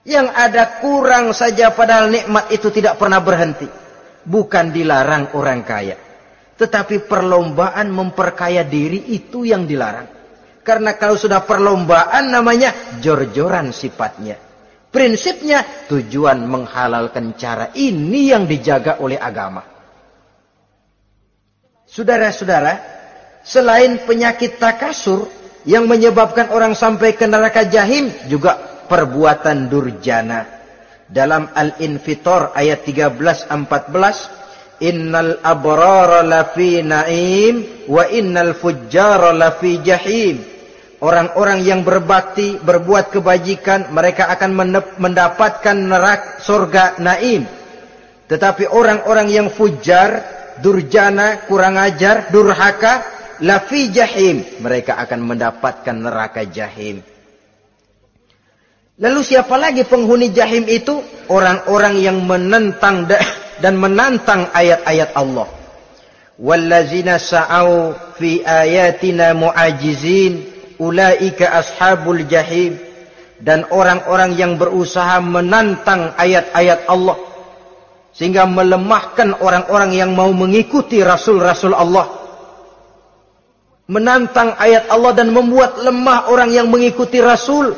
Yang ada kurang saja padahal nikmat itu tidak pernah berhenti. Bukan dilarang orang kaya, tetapi perlombaan memperkaya diri itu yang dilarang. Karena kalau sudah perlombaan namanya jor-joran sifatnya. Prinsipnya tujuan menghalalkan cara ini yang dijaga oleh agama. Saudara-saudara, selain penyakit takasur yang menyebabkan orang sampai ke neraka jahim, juga perbuatan durjana. Dalam Al-Infitor ayat 13-14, innal abrara lafi na'im wa innal fujjara lafi jahim. Orang-orang yang berbakti, berbuat kebajikan, mereka akan mendapatkan neraka surga naim. Tetapi orang-orang yang fujar, durjana, kurang ajar, durhaka, lafi jahim, mereka akan mendapatkan neraka jahim. Lalu siapa lagi penghuni jahim itu? Orang-orang yang menentang dan menantang ayat-ayat Allah. Wallazina sa'au fi ayatina mu'ajizin ulaika ashabul jahim. Dan orang-orang yang berusaha menantang ayat-ayat Allah sehingga melemahkan orang-orang yang mau mengikuti rasul-rasul Allah. Menantang ayat Allah dan membuat lemah orang yang mengikuti rasul.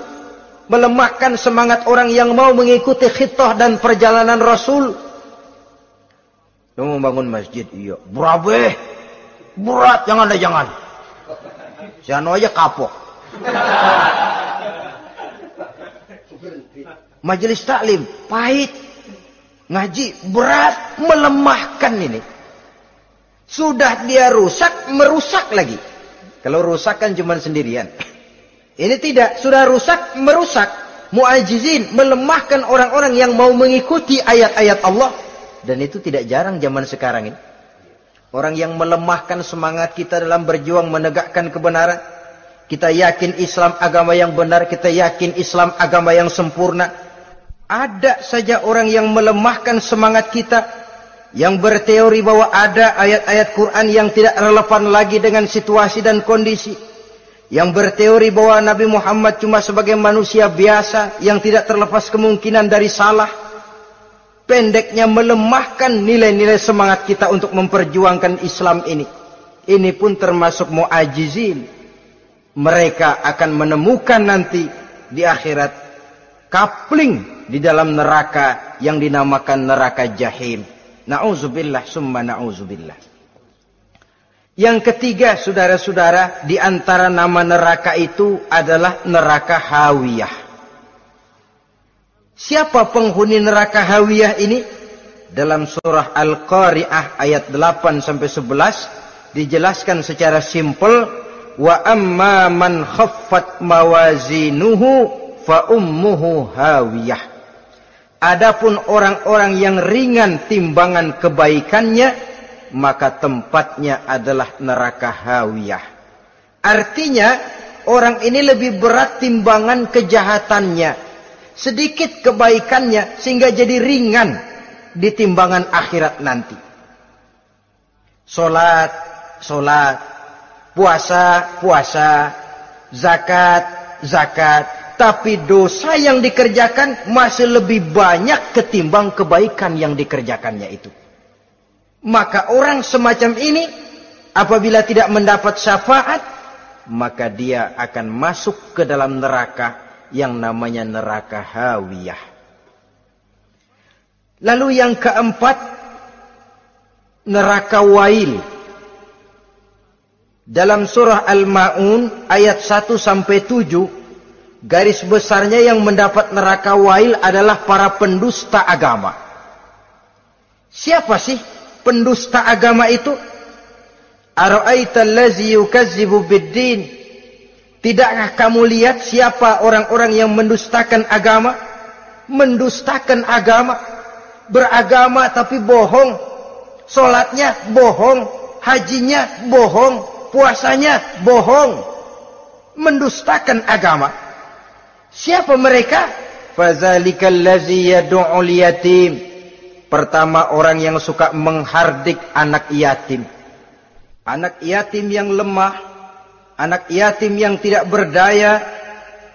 Melemahkan semangat orang yang mau mengikuti khitah dan perjalanan Rasul. Lu mau bangun masjid, iya. Berabe, berat, jangan. Siano aja kapok. Majelis taklim, pahit. Ngaji, berat, melemahkan ini. Sudah dia rusak, merusak lagi. Kalau rusak kan cuma sendirian. Ini tidak, sudah rusak, merusak. Mu'ajizin, melemahkan orang-orang yang mau mengikuti ayat-ayat Allah. Dan itu tidak jarang zaman sekarang ini. Orang yang melemahkan semangat kita dalam berjuang menegakkan kebenaran. Kita yakin Islam agama yang benar, kita yakin Islam agama yang sempurna. Ada saja orang yang melemahkan semangat kita. Yang berteori bahwa ada ayat-ayat Quran yang tidak relevan lagi dengan situasi dan kondisi. Yang berteori bahwa Nabi Muhammad cuma sebagai manusia biasa yang tidak terlepas kemungkinan dari salah. Pendeknya melemahkan nilai-nilai semangat kita untuk memperjuangkan Islam ini. Ini pun termasuk mu'ajizin. Mereka akan menemukan nanti di akhirat kapling di dalam neraka yang dinamakan neraka jahim. Na'udzubillah summa na'udzubillah. Yang ketiga, saudara-saudara, di antara nama neraka itu adalah neraka hawiyah. Siapa penghuni neraka hawiyah ini? Dalam surah Al-Qari'ah ayat 8-11 dijelaskan secara simpel, wa amma man khaffat mawazinuhu fa ummuhu hawiyah. Adapun orang-orang yang ringan timbangan kebaikannya, maka tempatnya adalah neraka hawiyah. Artinya, orang ini lebih berat timbangan kejahatannya. Sedikit kebaikannya, sehingga jadi ringan di timbangan akhirat nanti. Salat, puasa, zakat. Tapi dosa yang dikerjakan masih lebih banyak ketimbang kebaikan yang dikerjakannya itu. Maka orang semacam ini apabila tidak mendapat syafaat, maka dia akan masuk ke dalam neraka yang namanya neraka hawiyah. Lalu yang keempat, neraka wail. Dalam surah Al-Ma'un ayat 1-7, garis besarnya yang mendapat neraka wail adalah para pendusta agama. Siapa sih pendusta agama itu? Ara'aita allazi yukazzibu biddin? Tidakkah kamu lihat siapa orang-orang yang mendustakan agama? Mendustakan agama. Beragama tapi bohong. Salatnya bohong, hajinya bohong, puasanya bohong. Mendustakan agama. Siapa mereka? Fadzalikal ladzi yad'ul yatim. Pertama, orang yang suka menghardik anak yatim. Anak yatim yang lemah, anak yatim yang tidak berdaya,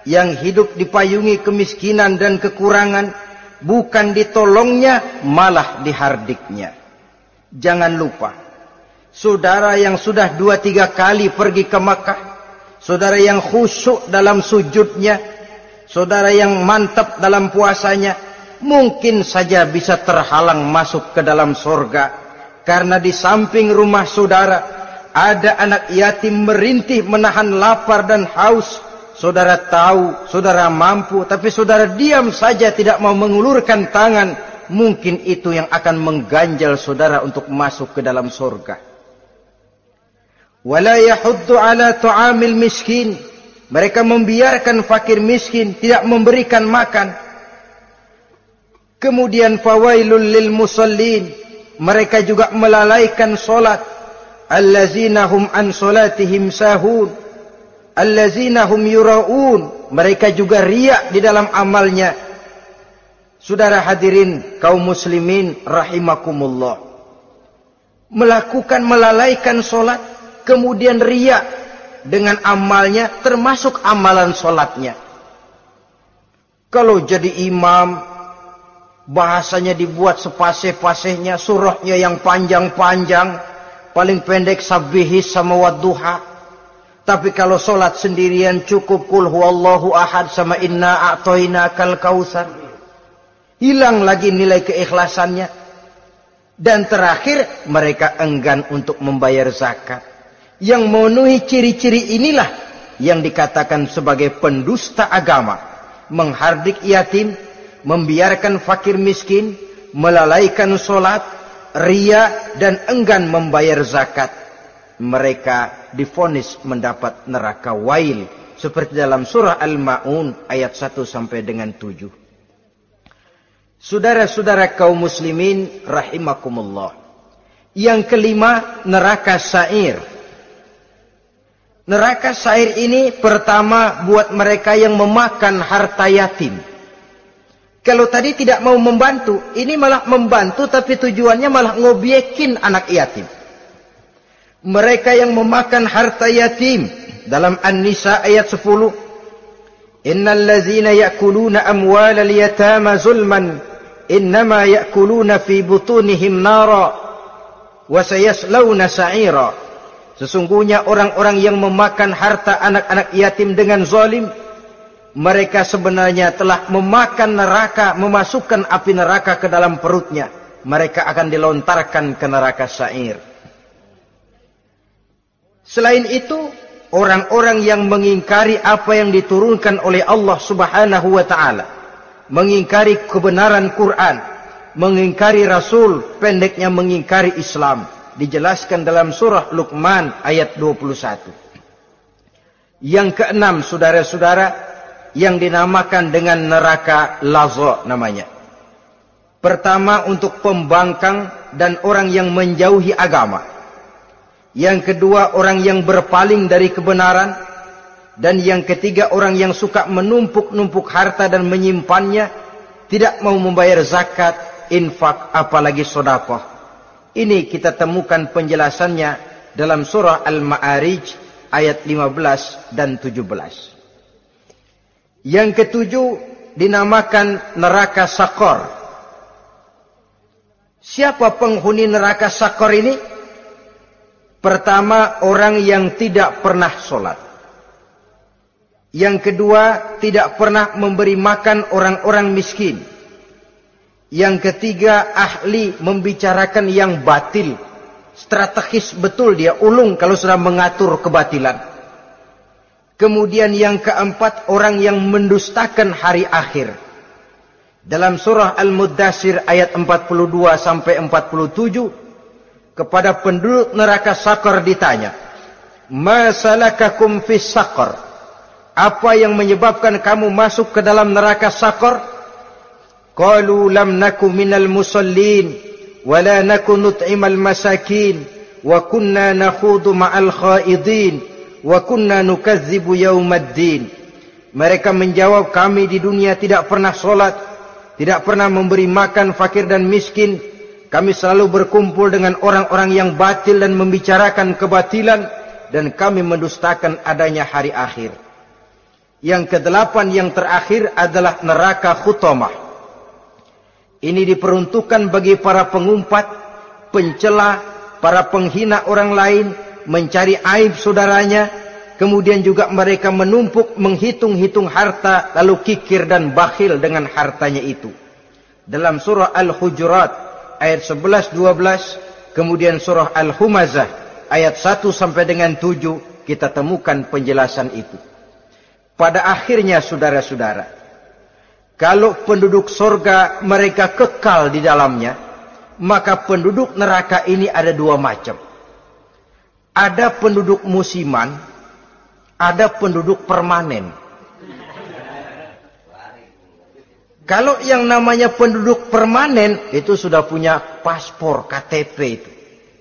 yang hidup dipayungi kemiskinan dan kekurangan, bukan ditolongnya, malah dihardiknya. Jangan lupa, saudara yang sudah 2-3 kali pergi ke Makkah, saudara yang khusyuk dalam sujudnya, saudara yang mantap dalam puasanya, mungkin saja bisa terhalang masuk ke dalam surga. Karena di samping rumah saudara ada anak yatim merintih menahan lapar dan haus. Saudara tahu, saudara mampu, tapi saudara diam saja, tidak mau mengulurkan tangan. Mungkin itu yang akan mengganjal saudara untuk masuk ke dalam surga. Wala yahuddu ala tu'amil miskin. Mereka membiarkan fakir miskin, tidak memberikan makan. Kemudian fawailul lil musallin. Mereka juga melalaikan solat. Allazina hum an solatihim sahun. Allazina hum yura'un. Mereka juga riak di dalam amalnya. Saudara hadirin kaum muslimin rahimakumullah. Melalaikan solat, kemudian riak dengan amalnya, termasuk amalan solatnya. Kalau jadi imam, bahasanya dibuat sepasih-pasihnya, surahnya yang panjang-panjang, paling pendek sabbihis sama wadduha. Tapi kalau solat sendirian cukup qul huwallahu ahad sama inna a'tainakal kautsar. Hilang lagi nilai keikhlasannya. Dan terakhir, mereka enggan untuk membayar zakat. Yang memenuhi ciri-ciri inilah yang dikatakan sebagai pendusta agama. Menghardik yatim, membiarkan fakir miskin, melalaikan solat, ria, dan enggan membayar zakat. Mereka divonis mendapat neraka wail. Seperti dalam surah Al-Ma'un ayat 1 sampai dengan 7. Saudara-saudara kaum muslimin rahimakumullah. Yang kelima, neraka sa'ir. Neraka sa'ir ini pertama buat mereka yang memakan harta yatim. Kalau tadi tidak mau membantu, ini malah membantu tapi tujuannya malah ngobyekin anak yatim. Mereka yang memakan harta yatim dalam An-Nisa ayat 10. Innal ladzina ya'kuluna amwalal yatama zulman innama ya'kuluna fi butunihim nara wa sayaslawna sa'ira. Sesungguhnya orang-orang yang memakan harta anak-anak yatim dengan zalim, mereka sebenarnya telah memakan neraka, memasukkan api neraka ke dalam perutnya. Mereka akan dilontarkan ke neraka sa'ir. Selain itu, orang-orang yang mengingkari apa yang diturunkan oleh Allah Subhanahu wa ta'ala, mengingkari kebenaran Quran, mengingkari Rasul, pendeknya mengingkari Islam, dijelaskan dalam surah Luqman ayat 21. Yang keenam, saudara-saudara, yang dinamakan dengan neraka laza namanya. Pertama, untuk pembangkang dan orang yang menjauhi agama. Yang kedua, orang yang berpaling dari kebenaran. Dan yang ketiga, orang yang suka menumpuk-numpuk harta dan menyimpannya, tidak mau membayar zakat, infak, apalagi sedekah. Ini kita temukan penjelasannya dalam surah Al-Ma'arij ayat 15 dan 17. Yang ketujuh dinamakan neraka Sakor. Siapa penghuni neraka Sakor ini? Pertama, orang yang tidak pernah sholat. Yang kedua, tidak pernah memberi makan orang-orang miskin. Yang ketiga, ahli membicarakan yang batil. Strategis betul dia, ulung kalau sudah mengatur kebatilan. Kemudian yang keempat, orang yang mendustakan hari akhir. Dalam surah Al-Muddatsir ayat 42 sampai 47, kepada penduduk neraka Saqar ditanya, "Ma salakakum fis Saqar?" Apa yang menyebabkan kamu masuk ke dalam neraka Saqar? Qalu lam naku minal musallin wa la naku nut'imal masakin wa kunna nakhudu ma'al khaidin wa kunna nukadzibu yaumaddin. Mereka menjawab, kami di dunia tidak pernah sholat, tidak pernah memberi makan fakir dan miskin. Kami selalu berkumpul dengan orang-orang yang batil dan membicarakan kebatilan, dan kami mendustakan adanya hari akhir. Yang kedelapan, yang terakhir adalah neraka Khutamah. Ini diperuntukkan bagi para pengumpat, pencela, para penghina orang lain, mencari aib saudaranya, kemudian juga mereka menumpuk, menghitung-hitung harta, lalu kikir dan bakhil dengan hartanya itu. Dalam surah Al-Hujurat ayat 11-12, kemudian surah Al-Humazah ayat 1 sampai dengan 7, kita temukan penjelasan itu. Pada akhirnya saudara-saudara, kalau penduduk surga mereka kekal di dalamnya, maka penduduk neraka ini ada dua macam. Ada penduduk musiman, ada penduduk permanen. Kalau yang namanya penduduk permanen, itu sudah punya paspor, KTP itu.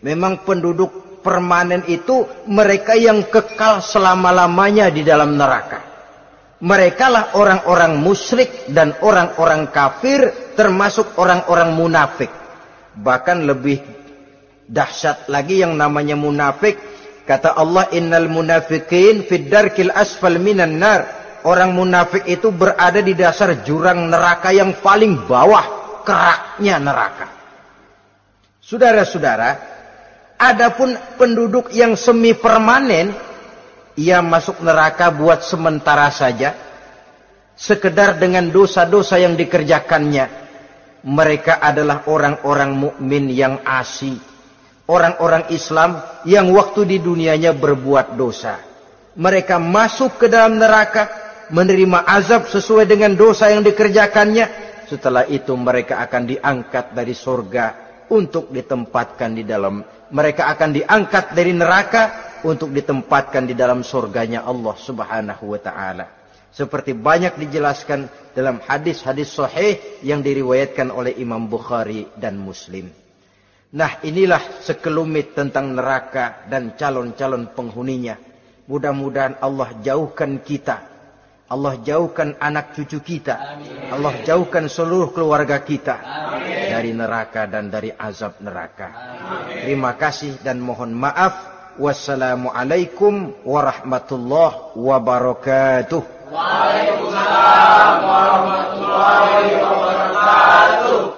Memang penduduk permanen itu mereka yang kekal selama-lamanya di dalam neraka. Mereka lah orang-orang musyrik dan orang-orang kafir, termasuk orang-orang munafik. Bahkan lebih dahsyat lagi yang namanya munafik. Kata Allah, innal munafiqin fid darkil asfal minan nar. Orang munafik itu berada di dasar jurang neraka yang paling bawah, keraknya neraka. Saudara-saudara, adapun penduduk yang semi permanen, ia masuk neraka buat sementara saja, sekedar dengan dosa-dosa yang dikerjakannya. Mereka adalah orang-orang mukmin yang asli, orang-orang Islam yang waktu di dunianya berbuat dosa. Mereka masuk ke dalam neraka, menerima azab sesuai dengan dosa yang dikerjakannya. Setelah itu mereka akan diangkat dari surga untuk ditempatkan di dalam. Mereka akan diangkat dari neraka untuk ditempatkan di dalam surganya Allah Subhanahu wa ta'ala. Seperti banyak dijelaskan dalam hadis-hadis sahih yang diriwayatkan oleh Imam Bukhari dan Muslim. Nah, inilah sekelumit tentang neraka dan calon-calon penghuninya. Mudah-mudahan Allah jauhkan kita, Allah jauhkan anak cucu kita, amin. Allah jauhkan seluruh keluarga kita, amin, dari neraka dan dari azab neraka. Amin. Terima kasih dan mohon maaf. Wassalamualaikum warahmatullahi wabarakatuh. Waalaikumsalam warahmatullahi wabarakatuh.